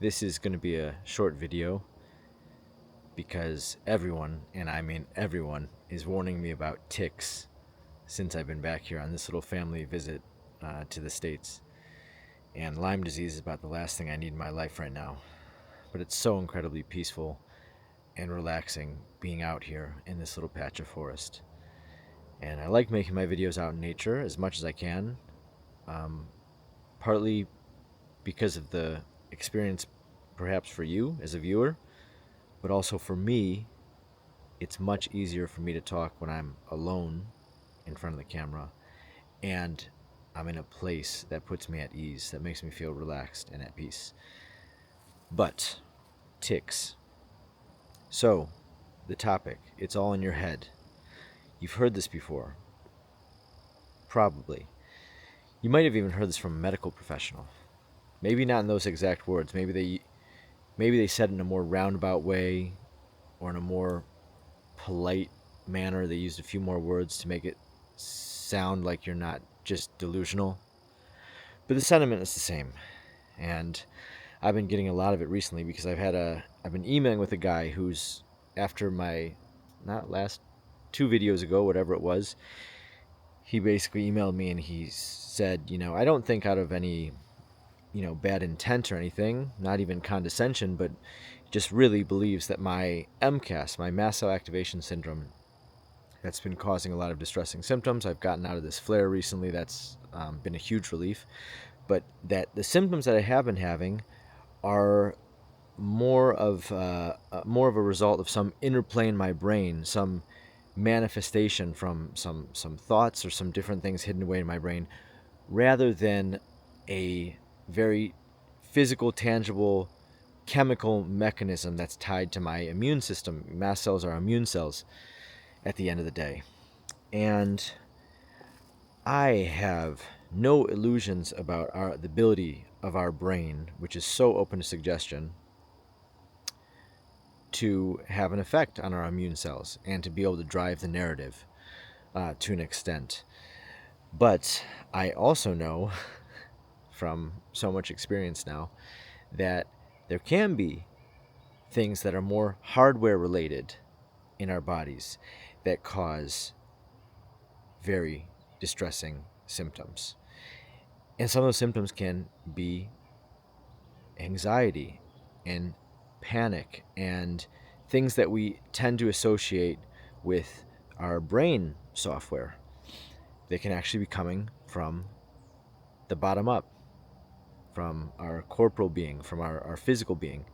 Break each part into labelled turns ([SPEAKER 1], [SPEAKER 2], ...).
[SPEAKER 1] This is going to be a short video because everyone, and I mean everyone, is warning me about ticks since I've been back here on this little family visit to the States. And Lyme disease is about the last thing I need in my life right now. But it's so incredibly peaceful and relaxing being out here in this little patch of forest. And I like making my videos out in nature as much as I can, um, partly because of the experience perhaps for you as a viewer, but also for me, it's much easier for me to talk when I'm alone in front of the camera and I'm in a place that puts me at ease, that makes me feel relaxed and at peace. But ticks. So, the topic, it's all in your head. You've heard this before. Probably. You might have even heard this from a medical professional. Maybe not in those exact words. Maybe they said it in a more roundabout way or in a more polite manner. They used a few more words to make it sound like you're not just delusional. But the sentiment is the same. And I've been getting a lot of it recently because I've been emailing with a guy who's, after my not last 2 videos ago, whatever it was, he basically emailed me and he said, I don't think out of any, bad intent or anything, not even condescension, but just really believes that my MCAS, my mast cell activation syndrome, that's been causing a lot of distressing symptoms. I've gotten out of this flare recently. That's been a huge relief. But that the symptoms that I have been having are more of a result of some interplay in my brain, some manifestation from some thoughts or some different things hidden away in my brain, rather than a very physical, tangible, chemical mechanism that's tied to my immune system. Mast cells are immune cells at the end of the day. And I have no illusions about the ability of our brain, which is so open to suggestion, to have an effect on our immune cells and to be able to drive the narrative to an extent. But I also know from so much experience now that there can be things that are more hardware related in our bodies that cause very distressing symptoms. And some of those symptoms can be anxiety and panic and things that we tend to associate with our brain software. They can actually be coming from the bottom up, from our corporal being, from our physical being.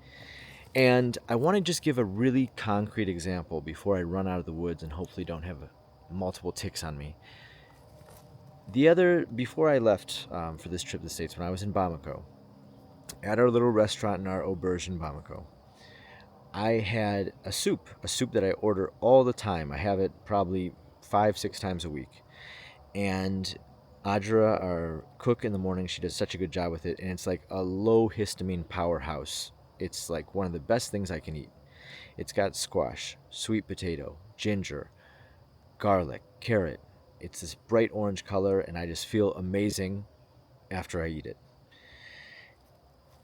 [SPEAKER 1] And I want to just give a really concrete example before I run out of the woods and hopefully don't have multiple ticks on me. Before I left for this trip to the States, when I was in Bamako, at our little restaurant in our auberge in Bamako, I had a soup that I order all the time. I have it probably 5-6 times a week. And Adra, our cook in the morning, she does such a good job with it, and it's like a low histamine powerhouse. It's like one of the best things I can eat. It's got squash, sweet potato, ginger, garlic, carrot. It's this bright orange color, and I just feel amazing after I eat it.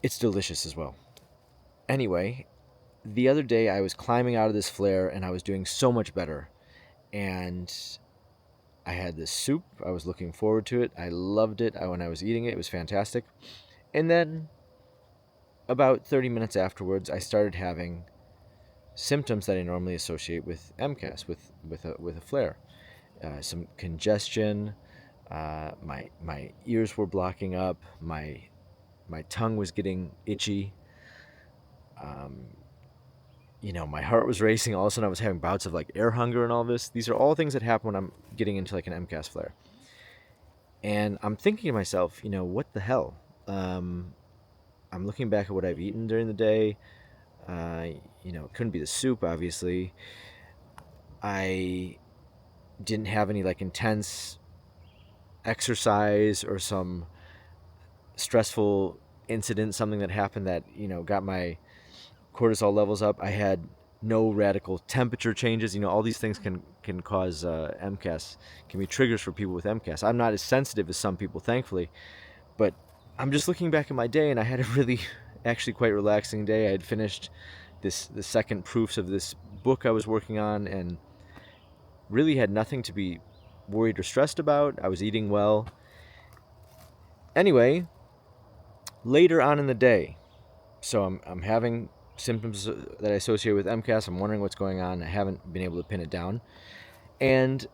[SPEAKER 1] It's delicious as well. Anyway, the other day I was climbing out of this flare, and I was doing so much better. And I had this soup. I was looking forward to it. I loved it when I was eating it. It was fantastic. And then about 30 minutes afterwards, I started having symptoms that I normally associate with MCAS, with a flare. Some congestion. My ears were blocking up. My tongue was getting itchy. My heart was racing. All of a sudden, I was having bouts of like air hunger and all this. These are all things that happen when I'm getting into like an MCAS flare. And I'm thinking to myself, what the hell? I'm looking back at what I've eaten during the day. It couldn't be the soup, obviously. I didn't have any like intense exercise or some stressful incident, something that happened that, got my cortisol levels up. I had no radical temperature changes. All these things can cause MCAS, can be triggers for people with MCAS. I'm not as sensitive as some people, thankfully, but I'm just looking back at my day, and I had a really actually quite relaxing day. I had finished the second proofs of this book I was working on and really had nothing to be worried or stressed about. I was eating well. Anyway, later on in the day, so I'm having symptoms that I associate with MCAS. I'm wondering what's going on. I haven't been able to pin it down. And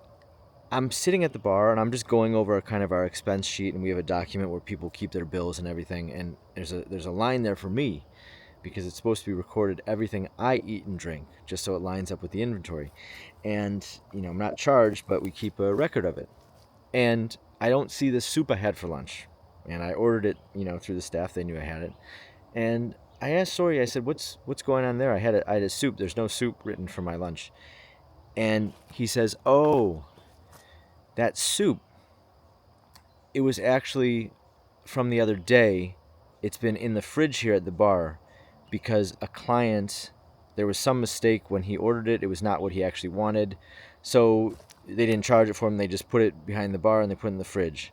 [SPEAKER 1] I'm sitting at the bar and I'm just going over kind of our expense sheet, and we have a document where people keep their bills and everything. And there's a line there for me because it's supposed to be recorded everything I eat and drink, just so it lines up with the inventory. And I'm not charged, but we keep a record of it. And I don't see the soup I had for lunch, and I ordered it through the staff. They knew I had it, and I asked Sori. I said, "What's going on there? I had a soup. There's no soup written for my lunch." And he says, "Oh, that soup, it was actually from the other day. It's been in the fridge here at the bar because a client, there was some mistake when he ordered it. It was not what he actually wanted. So they didn't charge it for him. They just put it behind the bar and they put it in the fridge,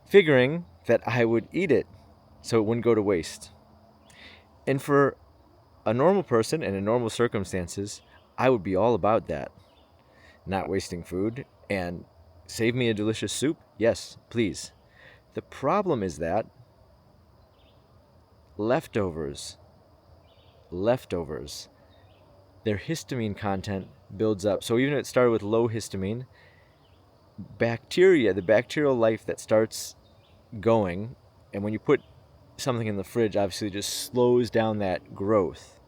[SPEAKER 1] figuring that I would eat it so it wouldn't go to waste." And for a normal person and in normal circumstances, I would be all about that. Not wasting food, and save me a delicious soup? Yes, please. The problem is that leftovers, their histamine content builds up. So even if it started with low histamine, bacteria, the bacterial life that starts going, and when you put something in the fridge, obviously just slows down that growth.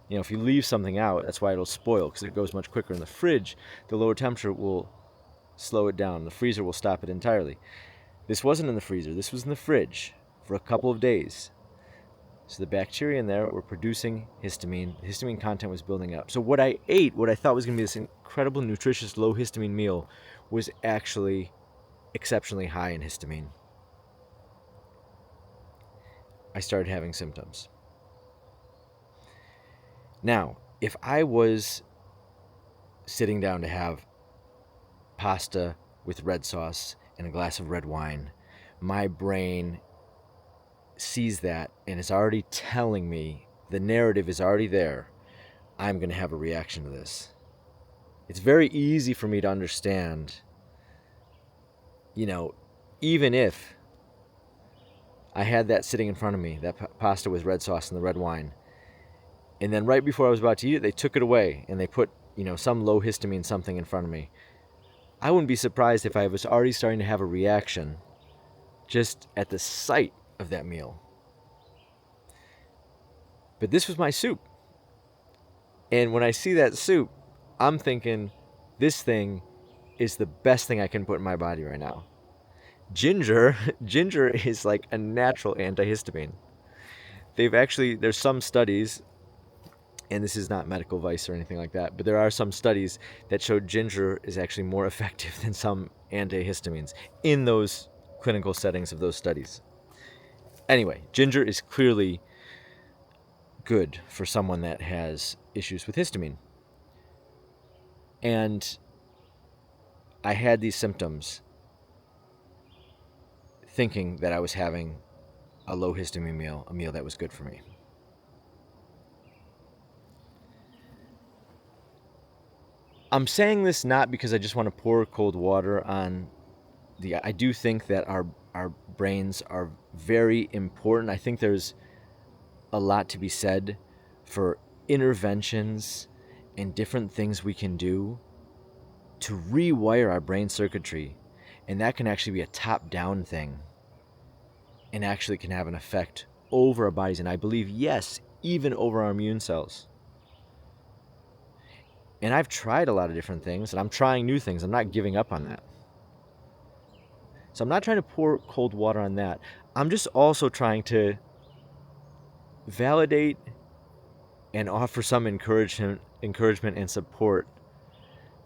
[SPEAKER 1] If you leave something out, that's why it'll spoil, because it goes much quicker. In the fridge, the lower temperature will slow it down. The freezer will stop it entirely. This wasn't in the freezer. This was in the fridge for a couple of days. So the bacteria in there were producing histamine. The histamine content was building up. So what I ate, what I thought was going to be this incredible, nutritious, low histamine meal, was actually exceptionally high in histamine. I started having symptoms. Now, if I was sitting down to have pasta with red sauce and a glass of red wine, my brain sees that and is already telling me, the narrative is already there, I'm going to have a reaction to this. It's very easy for me to understand, even if I had that sitting in front of me, that pasta with red sauce and the red wine, and then right before I was about to eat it, they took it away and they put, some low histamine something in front of me. I wouldn't be surprised if I was already starting to have a reaction just at the sight of that meal. But this was my soup. And when I see that soup, I'm thinking, this thing is the best thing I can put in my body right now. Ginger is like a natural antihistamine. There's some studies, and this is not medical advice or anything like that, but there are some studies that show ginger is actually more effective than some antihistamines in those clinical settings of those studies. Anyway, ginger is clearly good for someone that has issues with histamine. And I had these symptoms thinking that I was having a low histamine meal, a meal that was good for me. I'm saying this not because I just want to pour cold water on I do think that our brains are very important. I think there's a lot to be said for interventions and different things we can do to rewire our brain circuitry. And that can actually be a top-down thing and actually can have an effect over our bodies. And I believe, yes, even over our immune cells. And I've tried a lot of different things, and I'm trying new things. I'm not giving up on that. So I'm not trying to pour cold water on that. I'm just also trying to validate and offer some encouragement and support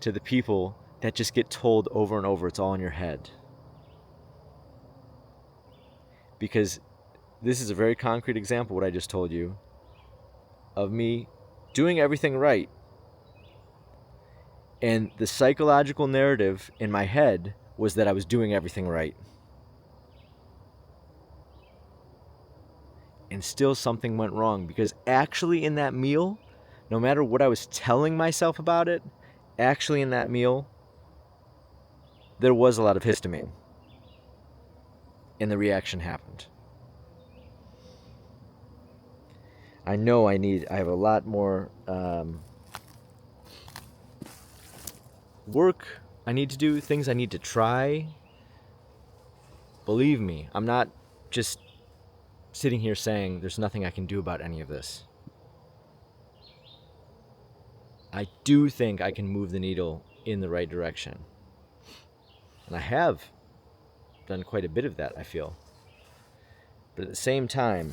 [SPEAKER 1] to the people that just get told over and over it's all in your head. Because this is a very concrete example, what I just told you, of me doing everything right. And the psychological narrative in my head was that I was doing everything right. and still something went wrong, because actually in that meal, no matter what I was telling myself about it, actually in that meal, there was a lot of histamine, and the reaction happened. I know I have a lot more work I need to do, things I need to try. Believe me, I'm not just sitting here saying there's nothing I can do about any of this. I do think I can move the needle in the right direction. And I have done quite a bit of that, I feel. But at the same time,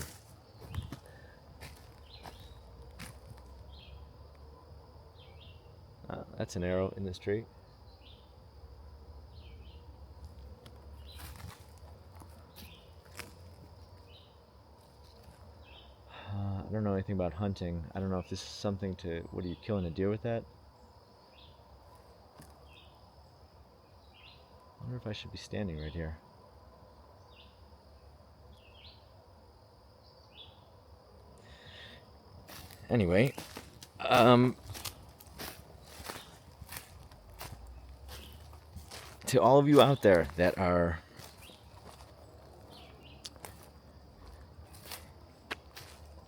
[SPEAKER 1] that's an arrow in this tree. I don't know anything about hunting. I don't know if this is something to... What, are you killing a deer with that? I wonder if I should be standing right here. Anyway, to all of you out there that are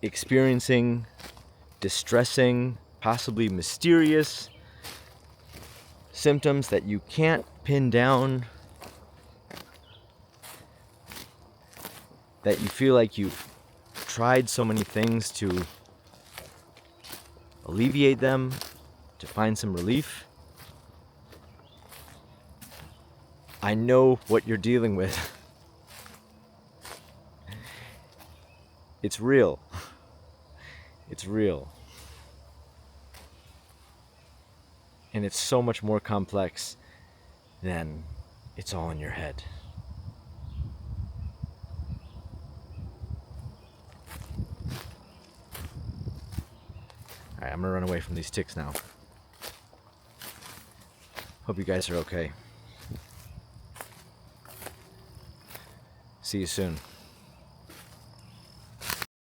[SPEAKER 1] experiencing distressing, possibly mysterious symptoms that you can't pin down, that you feel like you've tried so many things to alleviate them, to find some relief. I know what you're dealing with. It's real. It's real. And it's so much more complex than it's all in your head. Alright, I'm gonna run away from these ticks now. Hope you guys are okay. See you soon.